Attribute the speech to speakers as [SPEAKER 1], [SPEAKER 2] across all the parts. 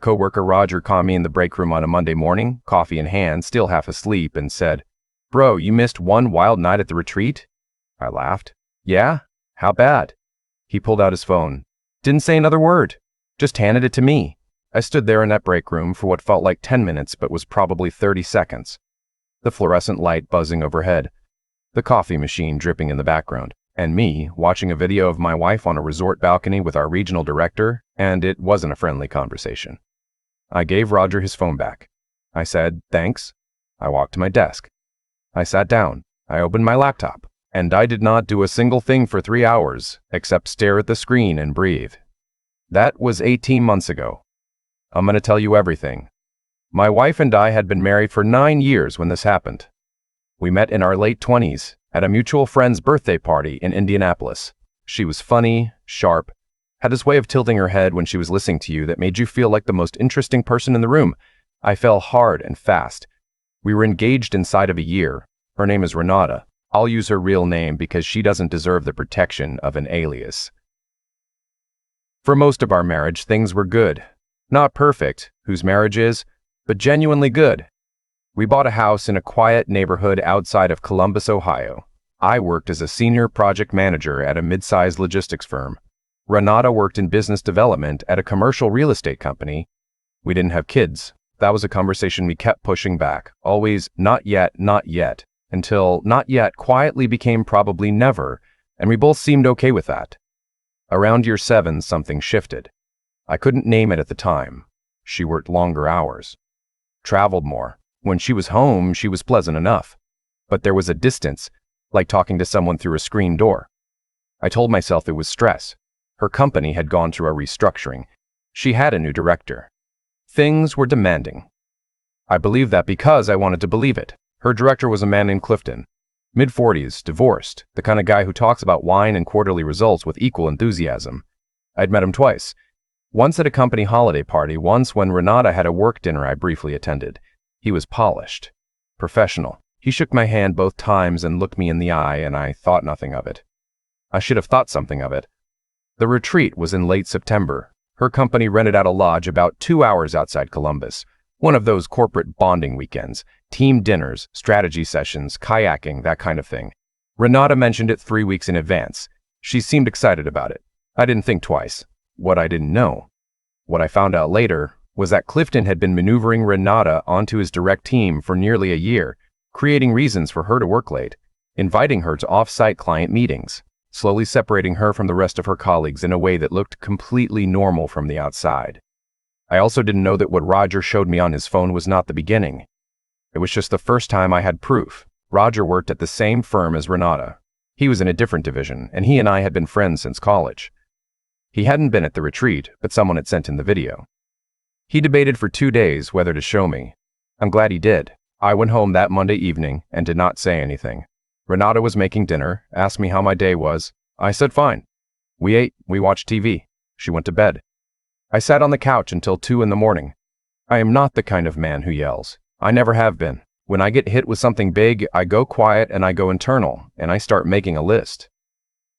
[SPEAKER 1] Coworker Roger caught me in the break room on a Monday morning, coffee in hand, still half asleep, and said, "Bro, you missed one wild night at the retreat?" I laughed. "Yeah? How bad?" He pulled out his phone. Didn't say another word. Just handed it to me. I stood there in that break room for what felt like 10 minutes but was probably 30 seconds. The fluorescent light buzzing overhead, the coffee machine dripping in the background, and me watching a video of my wife on a resort balcony with our regional director, and it wasn't a friendly conversation. I gave Roger his phone back. I said, "Thanks." I walked to my desk. I sat down. I opened my laptop. And I did not do a single thing for 3 hours, except stare at the screen and breathe. That was 18 months ago. I'm going to tell you everything. My wife and I had been married for 9 years when this happened. We met in our late 20s at a mutual friend's birthday party in Indianapolis. She was funny, sharp, had this way of tilting her head when she was listening to you that made you feel like the most interesting person in the room. I fell hard and fast. We were engaged inside of a year. Her name is Renata. I'll use her real name because she doesn't deserve the protection of an alias. For most of our marriage, things were good. Not perfect, whose marriage is, but genuinely good. We bought a house in a quiet neighborhood outside of Columbus, Ohio. I worked as a senior project manager at a mid-sized logistics firm. Renata worked in business development at a commercial real estate company. We didn't have kids. That was a conversation we kept pushing back, always not yet, until not yet quietly became probably never, and we both seemed okay with that. Around year 7, something shifted. I couldn't name it at the time. She worked longer hours, traveled more. When she was home, she was pleasant enough. But there was a distance, like talking to someone through a screen door. I told myself it was stress. Her company had gone through a restructuring. She had a new director. Things were demanding. I believed that because I wanted to believe it. Her director was a man named Clifton, mid-40s, divorced, the kind of guy who talks about wine and quarterly results with equal enthusiasm. I'd met him twice. Once at a company holiday party, once when Renata had a work dinner I briefly attended. He was polished, professional. He shook my hand both times and looked me in the eye, and I thought nothing of it. I should have thought something of it. The retreat was in late September. Her company rented out a lodge about 2 hours outside Columbus. One of those corporate bonding weekends, team dinners, strategy sessions, kayaking, that kind of thing. Renata mentioned it 3 weeks in advance. She seemed excited about it. I didn't think twice. What I didn't know, what I found out later, was that Clifton had been maneuvering Renata onto his direct team for nearly a year, creating reasons for her to work late, inviting her to off-site client meetings, slowly separating her from the rest of her colleagues in a way that looked completely normal from the outside. I also didn't know that what Roger showed me on his phone was not the beginning. It was just the first time I had proof. Roger worked at the same firm as Renata. He was in a different division, and he and I had been friends since college. He hadn't been at the retreat, but someone had sent him the video. He debated for 2 days whether to show me. I'm glad he did. I went home that Monday evening and did not say anything. Renata was making dinner, asked me how my day was. I said fine. We ate, we watched TV. She went to bed. I sat on the couch until 2 in the morning. I am not the kind of man who yells. I never have been. When I get hit with something big, I go quiet and I go internal, and I start making a list.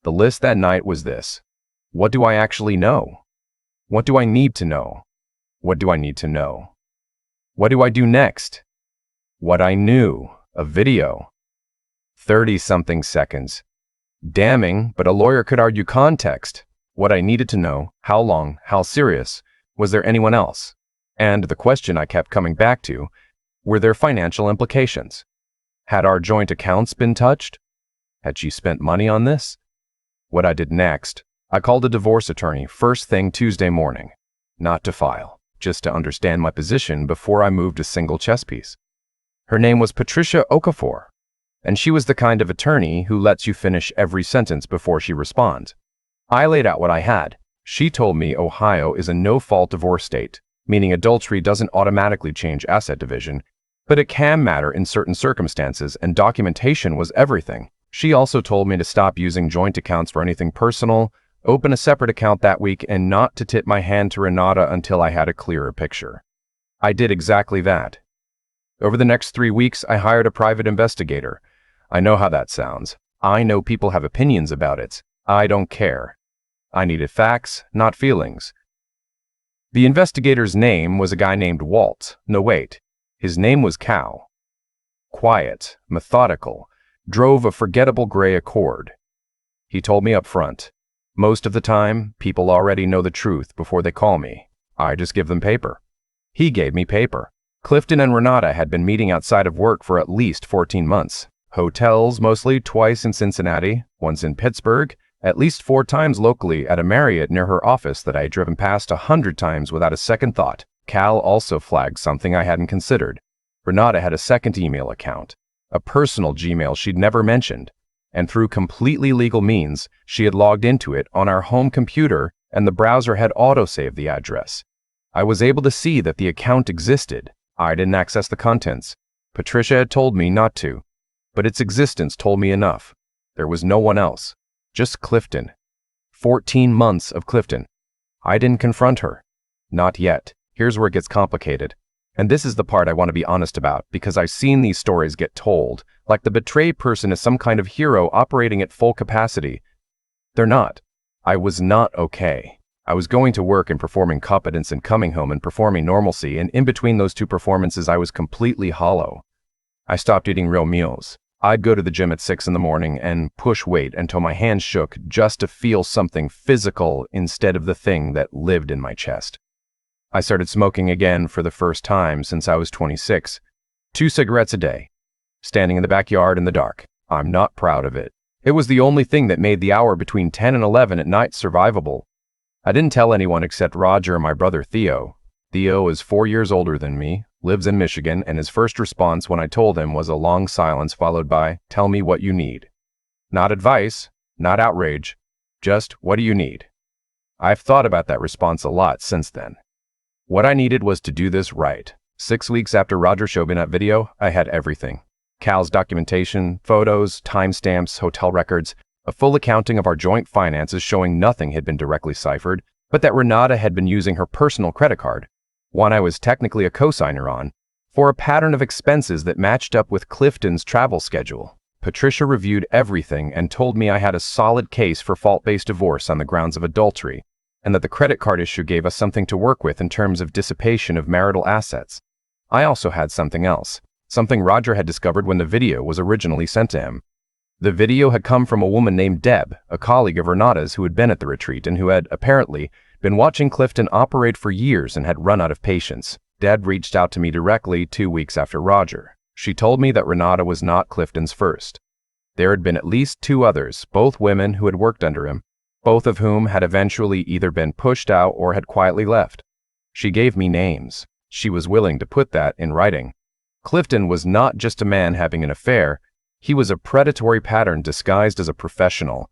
[SPEAKER 1] The list that night was this. What do I actually know? What do I need to know? What do I need to know? What do I do next? What I knew. A video. 30-something seconds. Damning, but a lawyer could argue context. What I needed to know, how long, how serious, was there anyone else? And the question I kept coming back to, were there financial implications? Had our joint accounts been touched? Had she spent money on this? What I did next, I called a divorce attorney first thing Tuesday morning. Not to file, just to understand my position before I moved a single chess piece. Her name was Patricia Okafor, and she was the kind of attorney who lets you finish every sentence before she responds. I laid out what I had. She told me Ohio is a no-fault divorce state, meaning adultery doesn't automatically change asset division, but it can matter in certain circumstances, and documentation was everything. She also told me to stop using joint accounts for anything personal, open a separate account that week, and not to tip my hand to Renata until I had a clearer picture. I did exactly that. Over the next 3 weeks, I hired a private investigator. I know how that sounds. I know people have opinions about it. I don't care. I needed facts, not feelings. The investigator's name was a guy named Walt. No, wait. His name was Cal. Quiet, methodical, drove a forgettable gray Accord. He told me up front, most of the time, people already know the truth before they call me. I just give them paper. He gave me paper. Clifton and Renata had been meeting outside of work for at least 14 months. Hotels, mostly twice in Cincinnati, once in Pittsburgh, at least 4 times locally at a Marriott near her office that I had driven past 100 times without a second thought. Cal also flagged something I hadn't considered. Renata had a second email account, a personal Gmail she'd never mentioned, and through completely legal means, she had logged into it on our home computer and the browser had autosaved the address. I was able to see that the account existed. I didn't access the contents. Patricia had told me not to, but its existence told me enough. There was no one else. Just Clifton. 14 months of Clifton. I didn't confront her. Not yet. Here's where it gets complicated. And this is the part I want to be honest about, because I've seen these stories get told, like the betrayed person is some kind of hero operating at full capacity. They're not. I was not okay. I was going to work and performing competence and coming home and performing normalcy, and in between those two performances I was completely hollow. I stopped eating real meals. I'd go to the gym at 6 in the morning and push weight until my hands shook just to feel something physical instead of the thing that lived in my chest. I started smoking again for the first time since I was 26. 2 cigarettes a day. Standing in the backyard in the dark. I'm not proud of it. It was the only thing that made the hour between 10 and 11 at night survivable. I didn't tell anyone except Roger and my brother Theo. Theo is 4 years older than me, lives in Michigan, and his first response when I told him was a long silence followed by, "Tell me what you need." Not advice, not outrage, just, "What do you need?" I've thought about that response a lot since then. What I needed was to do this right. 6 weeks after Roger showed me that video, I had everything. Cal's documentation, photos, timestamps, hotel records, a full accounting of our joint finances showing nothing had been directly ciphered, but that Renata had been using her personal credit card, one I was technically a co-signer on, for a pattern of expenses that matched up with Clifton's travel schedule. Patricia reviewed everything and told me I had a solid case for fault-based divorce on the grounds of adultery, and that the credit card issue gave us something to work with in terms of dissipation of marital assets. I also had something else, something Roger had discovered when the video was originally sent to him. The video had come from a woman named Deb, a colleague of Renata's who had been at the retreat and who had, apparently, been watching Clifton operate for years and had run out of patience. Deb reached out to me directly 2 weeks after Roger. She told me that Renata was not Clifton's first. There had been at least 2 others, both women who had worked under him, both of whom had eventually either been pushed out or had quietly left. She gave me names. She was willing to put that in writing. Clifton was not just a man having an affair. He was a predatory pattern disguised as a professional.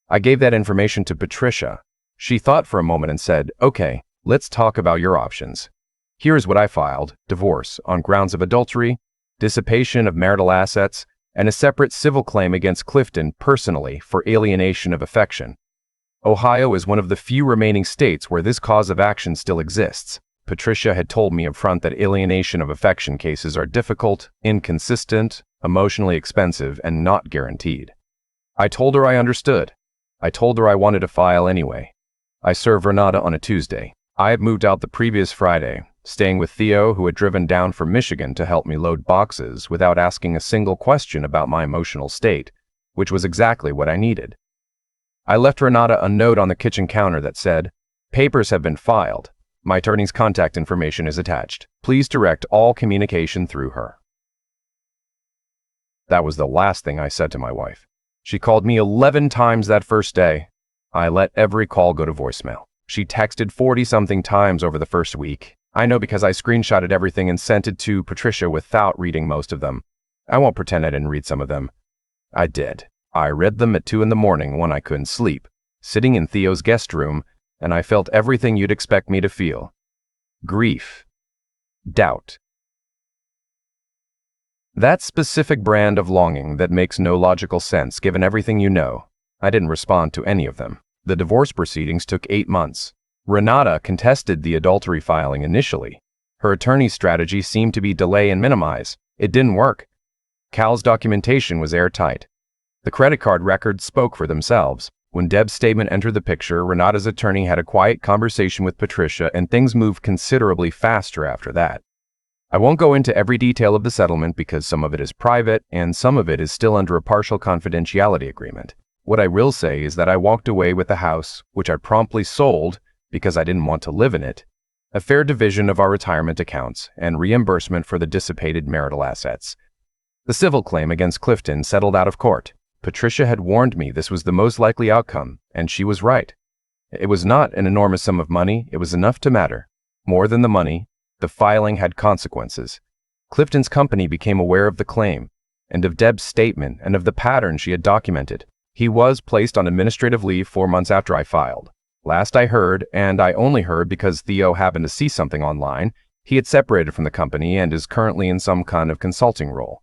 [SPEAKER 1] I gave that information to Patricia. She thought for a moment and said, "Okay, let's talk about your options." Here's what I filed: divorce on grounds of adultery, dissipation of marital assets, and a separate civil claim against Clifton personally for alienation of affection. Ohio is one of the few remaining states where this cause of action still exists. Patricia had told me up front that alienation of affection cases are difficult, inconsistent, emotionally expensive, and not guaranteed. I told her I understood. I told her I wanted to file anyway. I served Renata on a Tuesday. I had moved out the previous Friday, staying with Theo, who had driven down from Michigan to help me load boxes without asking a single question about my emotional state, which was exactly what I needed. I left Renata a note on the kitchen counter that said, "Papers have been filed. My attorney's contact information is attached. Please direct all communication through her." That was the last thing I said to my wife. She called me 11 times that first day. I let every call go to voicemail. She texted 40-something times over the first week. I know because I screenshotted everything and sent it to Patricia without reading most of them. I won't pretend I didn't read some of them. I did. I read them at 2 in the morning when I couldn't sleep, sitting in Theo's guest room, and I felt everything you'd expect me to feel. Grief. Doubt. That specific brand of longing that makes no logical sense given everything you know. I didn't respond to any of them. The divorce proceedings took 8 months. Renata contested the adultery filing initially. Her attorney's strategy seemed to be delay and minimize. It didn't work. Cal's documentation was airtight. The credit card records spoke for themselves. When Deb's statement entered the picture, Renata's attorney had a quiet conversation with Patricia, and things moved considerably faster after that. I won't go into every detail of the settlement because some of it is private and some of it is still under a partial confidentiality agreement. What I will say is that I walked away with the house, which I promptly sold because I didn't want to live in it, a fair division of our retirement accounts, and reimbursement for the dissipated marital assets. The civil claim against Clifton settled out of court. Patricia had warned me this was the most likely outcome, and she was right. It was not an enormous sum of money, it was enough to matter. More than the money, the filing had consequences. Clifton's company became aware of the claim, and of Deb's statement, and of the pattern she had documented. He was placed on administrative leave 4 months after I filed. Last I heard, and I only heard because Theo happened to see something online, he had separated from the company and is currently in some kind of consulting role.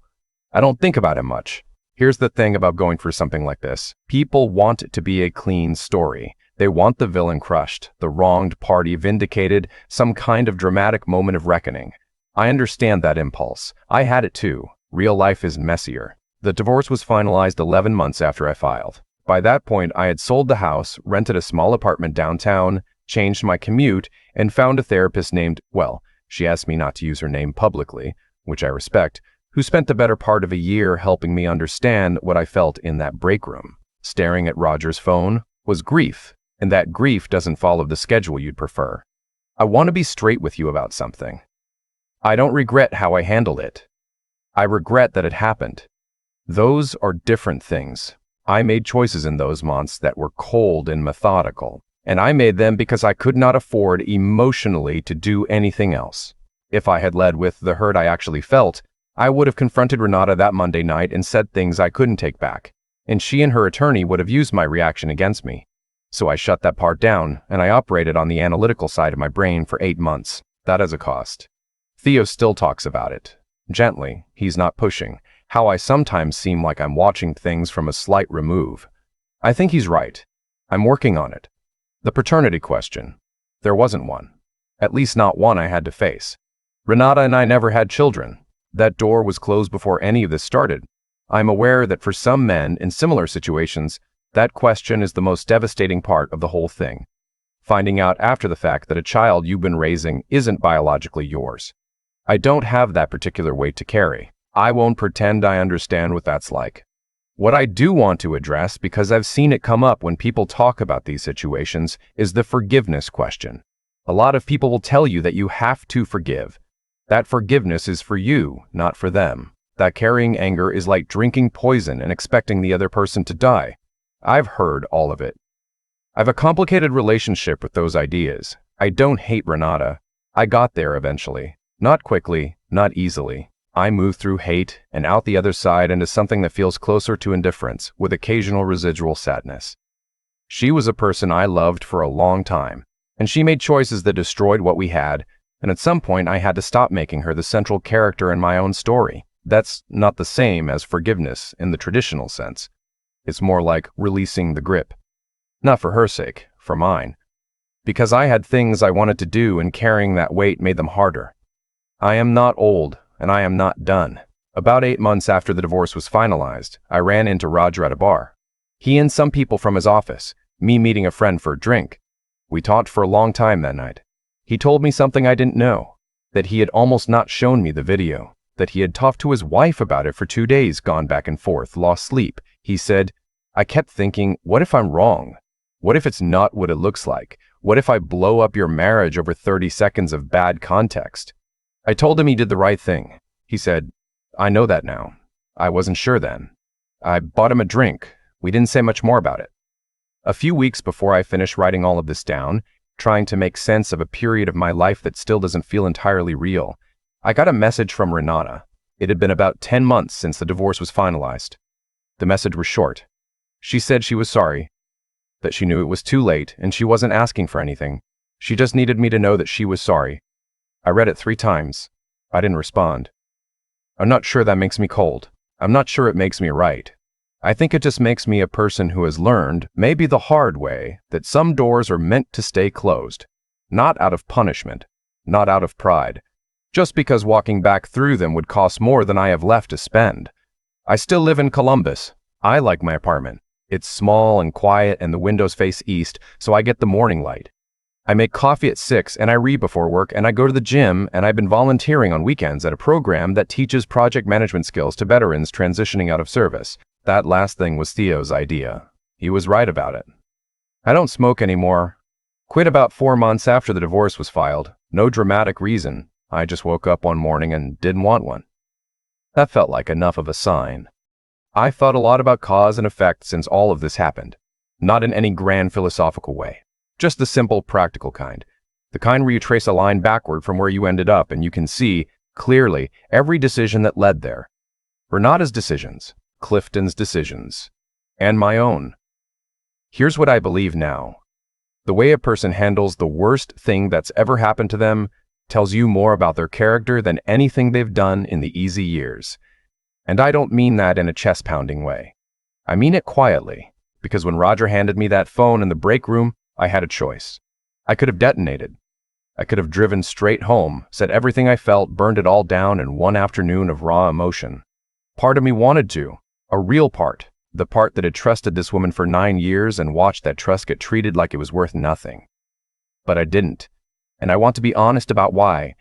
[SPEAKER 1] I don't think about him much. Here's the thing about going for something like this. People want it to be a clean story. They want the villain crushed, the wronged party vindicated, some kind of dramatic moment of reckoning. I understand that impulse. I had it too. Real life is messier. The divorce was finalized 11 months after I filed. By that point, I had sold the house, rented a small apartment downtown, changed my commute, and found a therapist named, well, she asked me not to use her name publicly, which I respect, who spent the better part of a year helping me understand what I felt in that break room. Staring at Roger's phone was grief, and that grief doesn't follow the schedule you'd prefer. I want to be straight with you about something. I don't regret how I handled it. I regret that it happened. Those are different things. I made choices in those months that were cold and methodical, and I made them because I could not afford emotionally to do anything else. If I had led with the hurt I actually felt, I would have confronted Renata that Monday night and said things I couldn't take back, and she and her attorney would have used my reaction against me. So I shut that part down, and I operated on the analytical side of my brain for 8 months. That is a cost. Theo still talks about it. Gently, he's not pushing. How I sometimes seem like I'm watching things from a slight remove. I think he's right. I'm working on it. The paternity question. There wasn't one. At least not one I had to face. Renata and I never had children. That door was closed before any of this started. I'm aware that for some men in similar situations, that question is the most devastating part of the whole thing. Finding out after the fact that a child you've been raising isn't biologically yours. I don't have that particular weight to carry. I won't pretend I understand what that's like. What I do want to address, because I've seen it come up when people talk about these situations, is the forgiveness question. A lot of people will tell you that you have to forgive. That forgiveness is for you, not for them. That carrying anger is like drinking poison and expecting the other person to die. I've heard all of it. I've a complicated relationship with those ideas. I don't hate Renata. I got there eventually. Not quickly, not easily. I moved through hate and out the other side into something that feels closer to indifference, with occasional residual sadness. She was a person I loved for a long time, and she made choices that destroyed what we had, and at some point I had to stop making her the central character in my own story. That's not the same as forgiveness in the traditional sense. It's more like releasing the grip. Not for her sake, for mine. Because I had things I wanted to do, and carrying that weight made them harder. I am not old, and I am not done. About 8 months after the divorce was finalized, I ran into Roger at a bar. He and some people from his office, me meeting a friend for a drink. We talked for a long time that night. He told me something I didn't know, that he had almost not shown me the video, that he had talked to his wife about it for 2 days, gone back and forth, lost sleep. He said, I kept thinking, what if I'm wrong? What if it's not what it looks like? What if I blow up your marriage over 30 seconds of bad context? I told him he did the right thing. He said, I know that now. I wasn't sure then. I bought him a drink. We didn't say much more about it. A few weeks before I finished writing all of this down, trying to make sense of a period of my life that still doesn't feel entirely real, I got a message from Renata. It had been about 10 months since the divorce was finalized. The message was short. She said she was sorry, that she knew it was too late and she wasn't asking for anything. She just needed me to know that she was sorry. I read it 3 times. I didn't respond. I'm not sure that makes me cold. I'm not sure it makes me right. I think it just makes me a person who has learned, maybe the hard way, that some doors are meant to stay closed. Not out of punishment, not out of pride, just because walking back through them would cost more than I have left to spend. I still live in Columbus. I like my apartment. It's small and quiet and the windows face east, so I get the morning light. I make coffee at 6 and I read before work and I go to the gym, and I've been volunteering on weekends at a program that teaches project management skills to veterans transitioning out of service. That last thing was Theo's idea. He was right about it. I don't smoke anymore. Quit about 4 months after the divorce was filed. No dramatic reason. I just woke up one morning and didn't want one. That felt like enough of a sign. I thought a lot about cause and effect since all of this happened. Not in any grand philosophical way. Just the simple, practical kind. The kind where you trace a line backward from where you ended up and you can see, clearly, every decision that led there. Renata's decisions, Clifton's decisions, and my own. Here's what I believe now. The way a person handles the worst thing that's ever happened to them tells you more about their character than anything they've done in the easy years. And I don't mean that in a chest-pounding way. I mean it quietly, because when Roger handed me that phone in the break room, I had a choice. I could have detonated. I could have driven straight home, said everything I felt, burned it all down in one afternoon of raw emotion. Part of me wanted to, a real part, the part that had trusted this woman for 9 years and watched that trust get treated like it was worth nothing. But I didn't, and I want to be honest about why.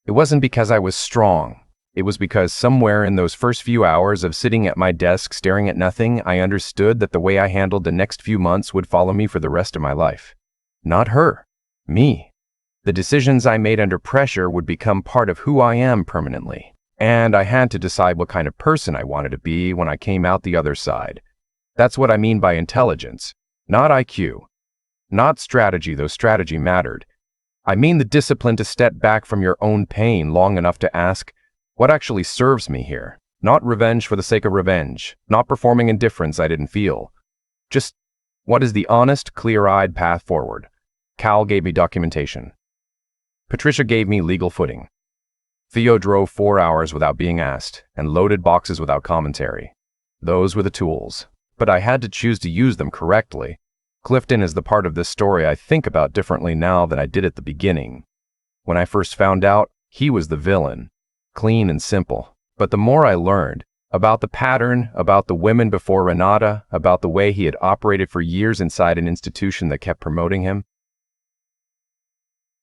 [SPEAKER 1] It wasn't because I was strong. It was because somewhere in those first few hours of sitting at my desk staring at nothing, I understood that the way I handled the next few months would follow me for the rest of my life. Not her. Me. The decisions I made under pressure would become part of who I am permanently. And I had to decide what kind of person I wanted to be when I came out the other side. That's what I mean by intelligence. Not IQ. Not strategy, though strategy mattered. I mean the discipline to step back from your own pain long enough to ask, what actually serves me here? Not revenge for the sake of revenge, not performing indifference I didn't feel. Just, what is the honest, clear-eyed path forward? Cal gave me documentation. Patricia gave me legal footing. Theo drove 4 hours without being asked, and loaded boxes without commentary. Those were the tools, but I had to choose to use them correctly. Clifton is the part of this story I think about differently now than I did at the beginning. When I first found out, he was the villain. Clean and simple. But the more I learned about the pattern, about the women before Renata, about the way he had operated for years inside an institution that kept promoting him,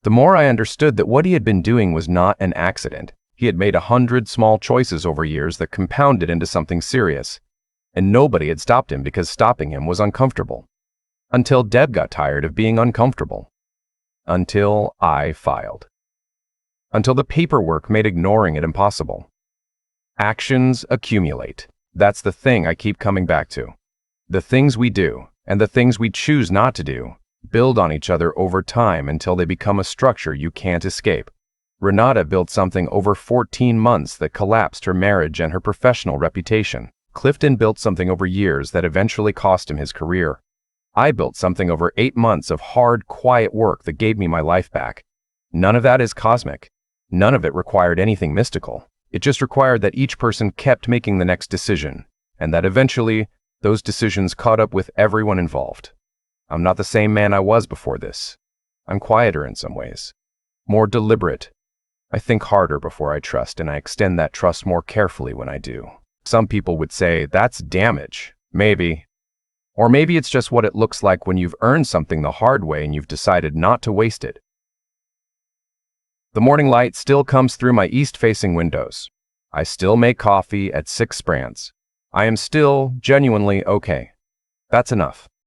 [SPEAKER 1] the more I understood that what he had been doing was not an accident. He had made 100 small choices over years that compounded into something serious. And nobody had stopped him because stopping him was uncomfortable. Until Deb got tired of being uncomfortable. Until I filed. Until the paperwork made ignoring it impossible. Actions accumulate. That's the thing I keep coming back to. The things we do, and the things we choose not to do, build on each other over time until they become a structure you can't escape. Renata built something over 14 months that collapsed her marriage and her professional reputation. Clifton built something over years that eventually cost him his career. I built something over 8 months of hard, quiet work that gave me my life back. None of that is cosmic. None of it required anything mystical. It just required that each person kept making the next decision, and that eventually, those decisions caught up with everyone involved. I'm not the same man I was before this. I'm quieter in some ways. More deliberate. I think harder before I trust, and I extend that trust more carefully when I do. Some people would say, that's damage. Maybe. Or maybe it's just what it looks like when you've earned something the hard way and you've decided not to waste it. The morning light still comes through my east-facing windows. I still make coffee at 6 Sprants. I am still genuinely okay. That's enough.